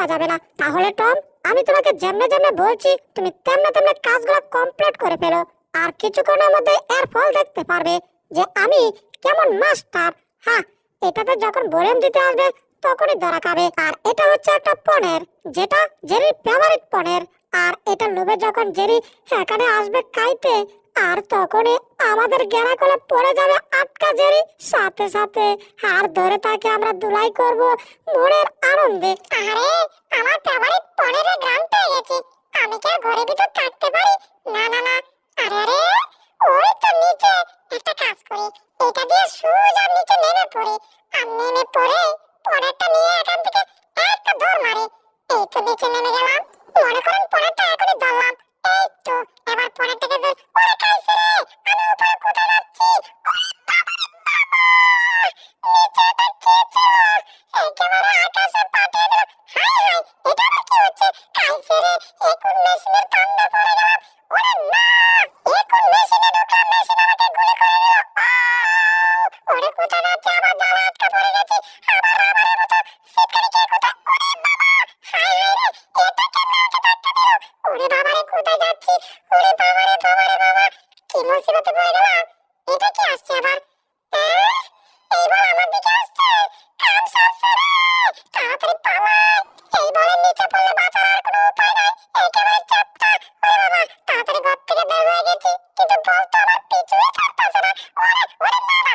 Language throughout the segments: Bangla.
দেওয়া যাবে না। তাহলে টম, আমি তোমাকে যেমনে যেমনে বলছি তুমি তেমনে তেমনে কাজগুলো কমপ্লিট করে ফেলো। আর কিছুক্ষণের মধ্যে এর ফল দেখতে পারবে যে আমি কেমন মাস্টার। হ্যাঁ, এটাতে যখন বলেন দিতে আসবে তখনই ধরা খাবে। আর এটা হচ্ছে একটা পনের, যেটা জেরির ফেভারিট পনের। আর এটা লোভে যখন জেরি এখানে আসবে খাইতে, আর তখনই আমাদের গেরা কলে পড়ে যাবে আটকা জেরি, সাথে সাথে আর ধরে তাকে আমরা ধুলাই করব মনের আনন্দে। আরে, আমার ফেভারিট পনেরের গ্রাম পেয়ে গেছি। আমি কি আর ঘরের ভিতর থাকতে পারি? না না না। আরে আরে, ওই তো নিচে। একটা কাজ করি, এটা দিয়ে সোজা নিচে নেমে পড়ি। আর নেমে পড়ে পনেরটা নিয়ে এখান থেকে একটা দৌড় মারি। এই তো নিচে নেমে গেলাম। মনে করেন পনেরটা এখনই ধরলাম। এই তো, এবার পনেরটাকে ধর। ওরে খাইছে রে, আমি উপরে কোথায় যাচ্ছি? ওরে বাবা রে বাবা, নিচেটা কে ছিল? একেবারে আকাশে পাঠিয়ে দিল। হাই হাই, এটা আবার কি হচ্ছে? খাইছে রে, এখন মেশিনের কান্দে পড়ে গেলাম। ওরে না, এখন মেশিনে ঢুকলাম, মেশিন আমাকে গুলি করে দিল। ওরে কোথায় যাচ্ছে? আবার জালে আটকা পড়ে গেছি। আবার রাবারের মতো সিটকারি কে কোথায়? ওরে বাবা, হাই হাই রে, এটা কেমনে আমাকে ধাক্কা দিল? ওরে বাবা রে, কোথায় যাচ্ছি? ওরে বাবা রে বাবা রে বাবা, কি মুসিবতে পড়ে গেলাম। এটা কি আসছে আবার? এইবার আমার দিকে আসছে। কাম সারছে রে, তাড়াতাড়ি পালাই। এই বলের নিচে পড়লে বাঁচার আর কোনো উপায় নাই, একেবারে চাপটা। ওরে বাবা, তাড়াতাড়ি ঘর থেকে বের হয়ে গেছি, কিন্তু বল তো আমার পিছুই ছাড়তেছে না। ওরে ওরে বাবা,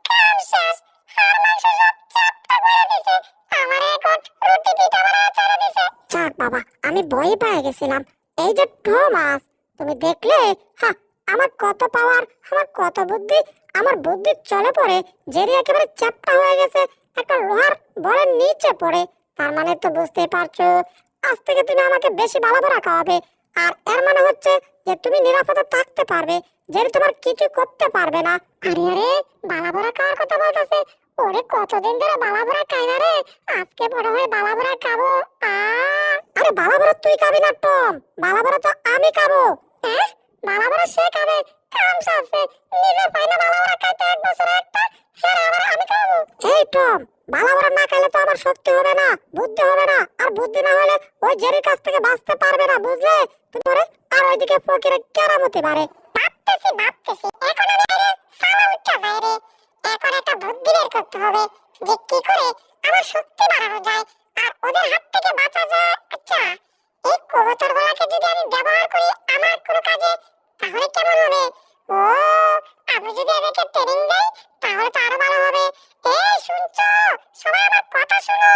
কাম শেষ। হাড় মাংস সব চাপটা করে দিছে। আমার এখন রুটি পিঠা বানায় ছেড়ে দিছে। যাক বাবা, আমি ভয় পেয়ে গেছিলাম। এই যে থমাস, তুমি দেখলে? হ্যাঁ, আমার কত পাওয়ার, আমার কত বুদ্ধি। আমার বুদ্ধি চলে পড়ে জেরি একেবারে চ্যাপ্টা হয়ে গেছে একটা লোহার বলের নিচে পড়ে। তার মানে তো বুঝতেই পারছো, আজ থেকে তুমি আমাকে বেশি বালাবাড়া খাওয়াবে। আর এর মানে হচ্ছে যে তুমি নিরাপদে থাকতে পারবে, জেরি তোমার কিছু করতে পারবে না। আরে আরে, বালাবড়া খাওয়ার কথা বলতেছে। ওরে কতদিন ধরে বালাবড়া খাই না রে, আজকে বড় হয়ে বালাবড়া খাবো। আরে বালাবাড়া তুই খাবি না টম, বালাবাড়া তো আমি খাবো। বালাবড়া সে খাবে? কাম সারছে, নিজে পাই না বালাবড়া খাইতে, এক বছরে একটা। হ্যাঁ, আবার আমি খাবো। এই টম, বালাবাড়া না খেলে তো আমার শক্তি হবে না, বুদ্ধি হবে না। আর বুদ্ধি না হলে ওই জেরির কাছ থেকে বাঁচতে পারবে না, বুঝলে তুমি? ওরে আর ওইদিকে ফকিরের কেরামতি বাড়ে। ভাবতেছি এখন আমি আরে সালা উঠা বাইরে। এখন একটা বুদ্ধি বের করতে হবে যে কি করে আমার শক্তি বাড়ানো যায় আর ওদের হাত থেকে বাঁচা যায়। আচ্ছা, এই কবুতরগুলোকে যদি আমি ব্যবহার করি আমার কোনো কাজে, তাহলে কেমন হবে? ও, আমি যদি এদেরকে ট্রেনিং দেই তাহলে তো আরো ভালো হবে। এই শুনছো, সবাই আমার কথা শোনো।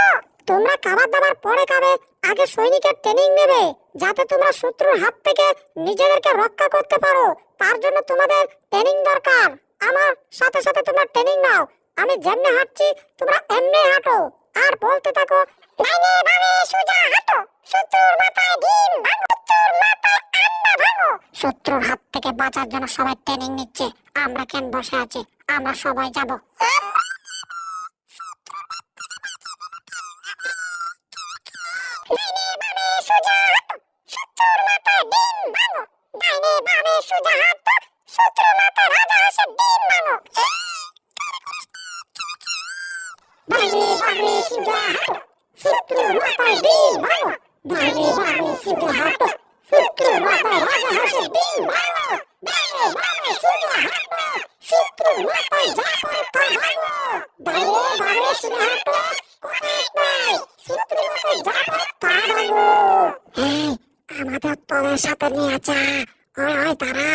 তোমরা খাবার দাবার পরে খাবে, আগে সৈনিকের ট্রেনিং নেবে, যাতে তোমরা শত্রুর হাত থেকে নিজেদেরকে রক্ষা করতে পারো। তার জন্য তোমাদের ট্রেনিং দরকার। আমার সাথে সাথে তোমরা ট্রেনিং নাও। আমি যেমনি হাঁটছি তোমরা এমনি হাঁটো আর বলতে থাকো, ডাইনে বামে সোজা হাঁটো, শত্রুর মাথায় ডিম ভাঙো, শত্রুর মাথায় আন্ডা ভাঙো। শত্রুর হাত থেকে বাঁচার জন্য সবাই ট্রেনিং নিচ্ছে, আমরা কেন বসে আছি? আমরা সবাই যাব। ডাইনে বামে সোজা হাঁটো, শত্রুর মাথায় ডিম ভাঙো। ডাইনে বামে সোজা হাঁটো, শত্রুর মাথায় রাজা হাঁসের ডিম ভাঙো। ডাইনে বামে সোজা হাঁটো, শত্রুর মাথায় ডিম ভাঙো। ডাইনে বামে সোজা হাঁটো, শত্রুর মাথায় রাজা হাঁসের ডিম ভাঙো। ডাইনে বামে সোজা হাঁটো, শত্রুর মাথায় যা পড়ে তা ভাঙো। ডাইনে বামে সোজা হাঁটো, কোথায় নাই, শত্রুর মাথায় যা পড়ে তা ভাঙো। এই, আমাদের তোদের সাথে নিয়ে যা। ওই ওই তারা,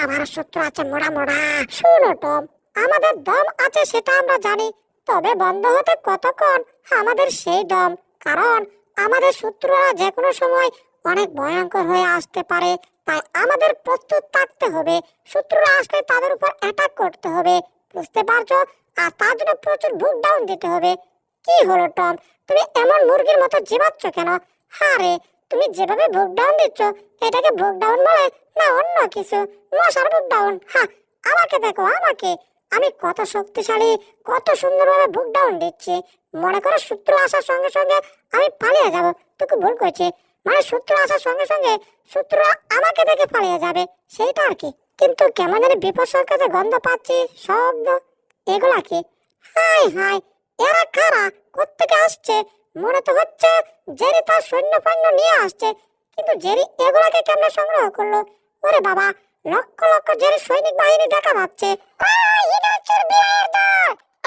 আমার শত্রু আছে মোড়া মোড়া। শোনো টম, আমাদের দম আছে সেটা আমরা জানি, তবে বন্ধ হতে কতক্ষণ আমাদের সেই দম। কারণ আমাদের শত্রুরা যে কোনো সময় অনেক ভয়ঙ্কর হয়ে আসতে পারে, তাই আমাদের প্রস্তুত থাকতে হবে। শত্রুরা আসলে তাদের উপর অ্যাটাক করতে হবে, বুঝতে পারছো? আর তার জন্য প্রচুর বুক ডাউন দিতে হবে। কি হলো টম, তুমি এমন মুরগির মতো চিবাচ্ছ কেন? হারে, তুমি যেভাবে বুক ডাউন দিচ্ছ, এটাকে বুক ডাউন বলে না অন্য কিছু? মশার বুক ডাউন? হ্যাঁ, আমাকে দেখো, আমাকে। আমি কত শক্তিশালী, কত সুন্দরভাবে বুক ডাউন দিচ্ছি। মনে করো শত্রু আসার সঙ্গে সঙ্গে আমি পালিয়ে যাব, তোকে ভুল করছি। মানে শত্রু আসার সঙ্গে সঙ্গে শত্রুরা আমাকে দেখে পালিয়ে যাবে, সেইটা আর কি। কিন্তু কেমন জানি বিপদ সংকেতে গন্ধ পাচ্ছি, শব্দ, এগুলা কি? হাই হাই, এরা কারা, কোত্থেকে আসছে? মনে তো হচ্ছে জেরি তার সৈন্য ফৈন্য নিয়ে আসছে, কিন্তু জেরি এগুলাকে কেমনে সংগ্রহ করলো? ওরে বাবা, লক্ষ লক্ষ জেরি সৈনিক বাহিনী দেখা যাচ্ছে।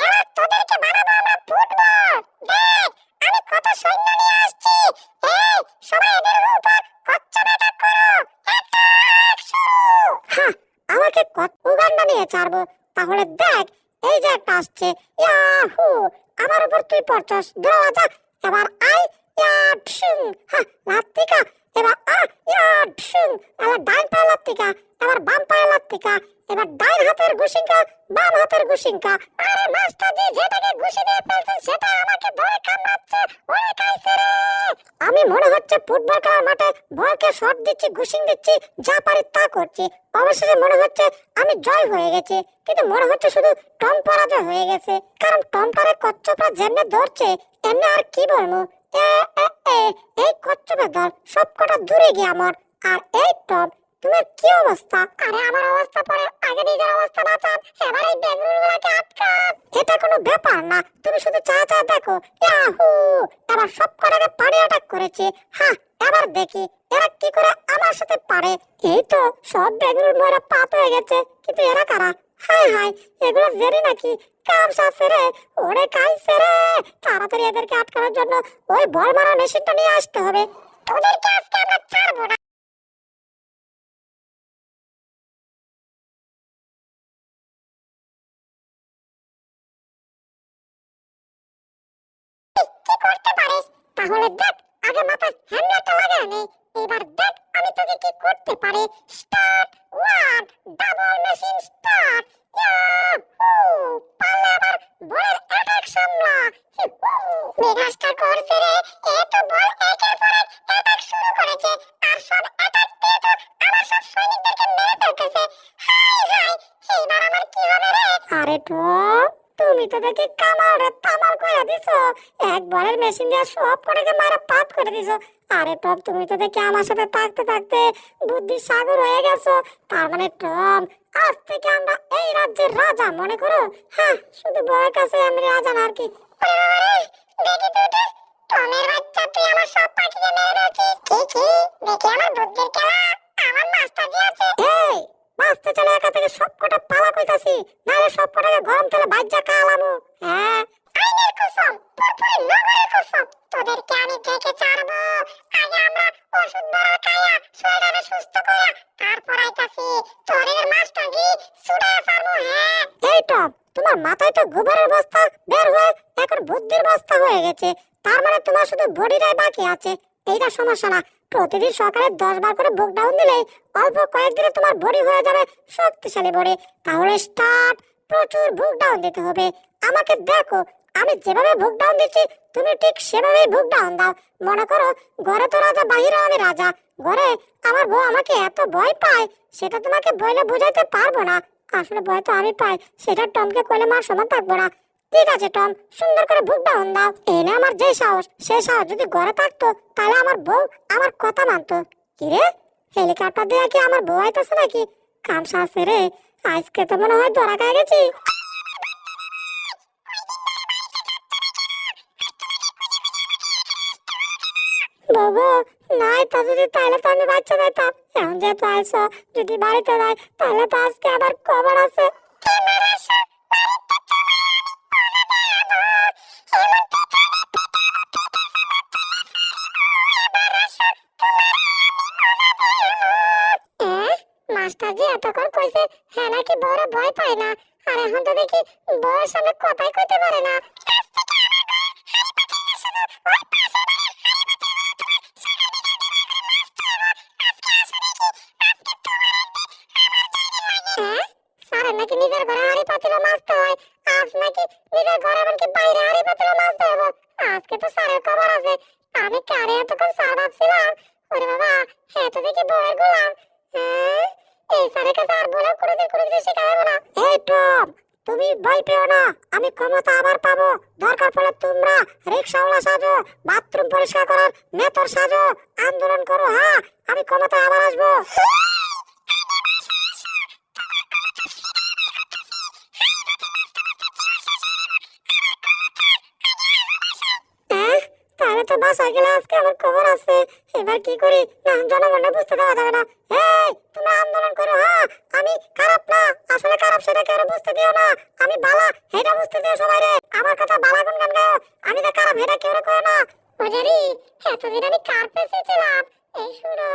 এবার তোদেরকে বানাবো আমরা ফুটবল। দেখ আমি কত সৈন্য নিয়ে আসছি। এই সবাই এদের উপর কচ্ছপ অ্যাটাক করো। অ্যাটাক শুরু। হ্যাঁ, আমাকে উগান্ডা নিয়ে ছাড়বো? তাহলে দেখ, এই যে একটা আসছে। ইয়াহু, আমার উপর তুই পড়ছস, দৌড়া যা। এবার আই, ইয়া ঠুং, হ্যাঁ লাত্তিকা। এবার ইয়া ঠুং, এবার ডাইন পায়ে লাত্তিকা, এবার বাম পায়ে লাত্তিকা, এবার ডাইন হাতের ঘুষিঙ্কা, বাম হাতের ঘুষিঙ্কা। আরে মাস্টারজি যেটাকে ঘুষি দিয়ে ফেলছেন সেটা আমাকে ধরে কামড়াচ্ছে। ওরে কাইছে রে। আমি মনে হচ্ছে ফুটবল খেলার মাঠে বলকে শট দিচ্ছি, ঘুষিং দিচ্ছি, যা পারি তা করছি। অবশেষে মনে হচ্ছে আমি জয় হয়ে গেছি, কিন্তু মনে হচ্ছে শুধু টম পরাজয় হয়ে গেছে। কারণ টমটারে কচ্ছপরা যেমনে ধরছে, এমনি আর কি বলবো। এ, এ, এ, এই কচ্ছপের দল সবকটা দূরে গিয়ে আমার। আর এই টম, তোমার কি অবস্থা? আরে আমার অবস্থা পরে, আগে নিজের অবস্থা বাঁচান। এবার এই বেঙ্গলগুলোকে আটকান। এটা কোনো ব্যাপার না, তুমি শুধু চা চা দেখো। ইয়াহু, এবার সব কটাকে পানি অ্যাটাক করেছে। হ্যাঁ, এবার দেখি এরা কি করে আমার সাথে পারে। এই তো সব বেগুন মরা পাত হয়ে গেছে, কিন্তু এরা কারা? হাই হাই, এগুলো জেরি নাকি? কাম সাথে রে, ওরে কাইছে রে। তাড়াতাড়ি এদেরকে আটকানোর জন্য ওই বল মারা মেশিনটা নিয়ে আসতে হবে। তোদেরকে আজকে আমরা ছাড়বো না। কি করতে পারিস? তাহলে দেখ, আগে মাথায় হ্যান্ডেলটা লাগায় নে। এবার দেখ আমি তোকে কি করতে পারি। Start one, double machine start. Yahoo, পারলে আবার বলের অ্যাটাক সামলা। মেগাস্টা করছে রে। এ তো বল একের পর এক অ্যাটাক শুরু করেছে। আর সব অ্যাটাক পেয়ে তো আমার সব সৈনিকদেরকে মেরে ফেলতেছে। হাই হাই, এইবার আমার কি হবে রে? আরে টম, তুমি তো দেখি কামাল রে তামাল করে দিছো। এক বলের মেশিন দিয়ে সব কটাকে মারা পাত করে দিছো। আরে টম, তুমি তো দেখি আমার সাথে থাকতে থাকতে বুদ্ধি সাগর হয়ে গেছো। তার মানে টম, আজ থেকে আমরা এই রাজ্যের রাজা মনে করো। হ্যাঁ, শুধু বয়ের কাছে আমি রাজা না আর কি। দেখি তো এটা, টমের বাচ্চা তুই আমার সব পাখিকে মেরে ফেলছিস। কি দেখি আমার বুদ্ধির খেলা। আমার মাস্টারজি আছে। এই, বাঁচতে চলে একা থেকে সব কটা পালা কইতাছি, নাহলে সব কটাকে গরম তেলে বাইজা কালামু। হ্যাঁ, আইনের কসম, পুরপুরি নগরের কসম, তোদেরকে আমি দেখে ছাড়বো। আগে আমরা ওষুধ বড় খাইয়া শরীরে সুস্থ কইরা তারপর আইতাছি তোদের মাস্টারজি ছুড়ে ছাড়বো। হ্যাঁ এই টম, তোমার মাথায় তো গোবরের বস্তা বের হয়ে এখন বুদ্ধির বস্তা হয়ে গেছে। তার মানে তোমার শুধু বডিটাই বাকি আছে। এইটা সমস্যা না, প্রতিদিন সকালে 10 বার করে বুক ডাউন দিলেই অল্প কয়েকদিনে তোমার বডি হয়ে যাবে শক্তিশালী বডি। তাহলে স্টার্ট, প্রচুর বুক ডাউন দিতে হবে। আমাকে দেখো, আমি যেভাবে বুক ডাউন দিচ্ছি তুমি ঠিক সেভাবেই বুক ডাউন দাও। মনে করো ঘরে তো রাজা, বাহিরেও আমি রাজা। ঘরে আমার বউ আমাকে এত ভয় পায়, সেটা তোমাকে বলে বোঝাইতে পারবো না। আসলে ভয় তো আমি পাই, সেটা টমকে কইলে মার সমান থাকবো না। ঠিক আছে টম, সুন্দর করে বুক ডাউন দাও। এনে আমার যে সাহস, সে সাহস যদি ঘরে থাকতো তাহলে আমার বউ আমার কথা মানতো। কিরে, হেলিকপ্টার দিয়ে কি আমার বউ আইতাছে নাকি? কাম সারছে রে, আজকে তো মনে হয় ধরা খাই গেছি। বাবা, নাই তা যদি তাহলে তো আমি বাচ্চা যাইতাম। এখন যেহেতু আইসো, যদি বাড়িতে যাই তাহলে তো আজকে আবার খবর আছে। মাস্টারজি এতক্ষণ কইছে হ্যাঁ নাকি বড় ভয় পায় না, আর এখন তো দেখি বউয়ের সামনে কথাই কইতে পারে না। হ্যাঁ, স্যারের নাকি নিজের ঘরে হাঁড়ি পাতিল মাজতে হয়, আজ নাকি নিজের ঘরে এমনকি বাইরে হাঁড়ি পাতিল মাজতে হবে। আজকে তো স্যারের খবর আছে। আমি কারে এতক্ষণ স্যার ভাবছিলাম। ওরে বাবা, হ্যাঁ তো দেখি বউয়ের গোলাম। হ্যাঁ, এই স্যারের কাছে আর বলে কোনোদিন শেখা যাবে না। এই টম, তুমি ভয় পেও না, আমি ক্ষমতা আবার পাবো। দরকার পড়লে তোমরা রিক্সাওয়ালা সাজো, বাথরুম পরিষ্কার করার মেথর সাজো, আন্দোলন করো। হ্যাঁ, আমি ক্ষমতায় আবার আসবো। তো বাসায় গেলে আজকে আমার খবর আছে। এবার কি করি? না, জনগণকে বুঝতে দেওয়া যাবে না। এই, তোমরা আন্দোলন করো, হ্যাঁ? আমি খারাপ না, আসলে খারাপ সেটা কেউ বুঝতে দিও না। আমি বালা, এটা বুঝতে দিও সবাই রে। আমার কথা বালা গুন গান গাও, আমি যে খারাপ এটা কেউ করো না। ওজারি, এতদিন আমি কার পেছে ছিলাম? এই শুনো,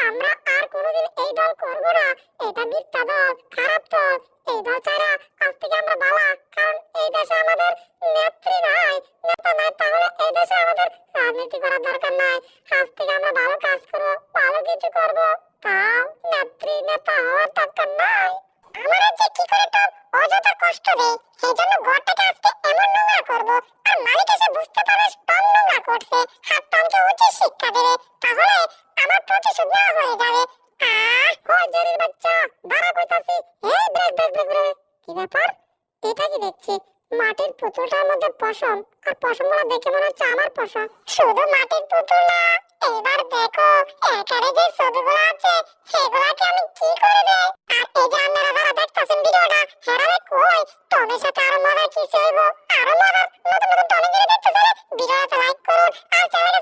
আমরা আর কোনোদিন এই দল করবো না। এটা মিথ্যা দল, খারাপ দল। এই দল ছাড়া আজ থেকে আমরা বালা। কারণ এই দেশে আমাদের নেত্রী নাই, নেতা নাই, তাহলে এই দেশে আমাদের রাজনীতি করার দরকার নাই। আজ থেকে আমরা ভালো কাজ করবো, ভালো কিছু করবো। তাও নেত্রী নেতা হওয়ার দরকার নাই। আমার যে কি করে তো অযথা কষ্ট দেয়, সেই জন্য ঘরটাকে আজকে এমন নোংরা করবো, আর মালিক এসে বুঝতে পারবে টম নোংরা করছে, আর টমকে উচিত শিক্ষা দেবে। তাহলে আমার প্রতিশোধ নেওয়া হয়ে যাবে। হজারির বাচ্চা, দাঁড়া কইতাছি। এই ব্রেক ব্রেক ব্রেক ব্রেক। কি ব্যাপার? এটা কি দেখছি? মাটির পুতুলটার মধ্যে পশম, আর পশমগুলো দেখে মনে হচ্ছে আমার পশম। শুধু মাটির পুতুল না, এবার দেখো এখানে যে ছবিগুলো আছে সেগুলাকে আমি কি করে দেই। আর এই যে আপনারা যারা দেখতেছেন ভিডিওটা, হেরালে কই টমের সাথে আরো মজার কিছু হইব, আরো মজার নতুন নতুন টমের ভিডিও দেখতে চাইলে ভিডিওটা লাইক করুন আর চ্যানেলটা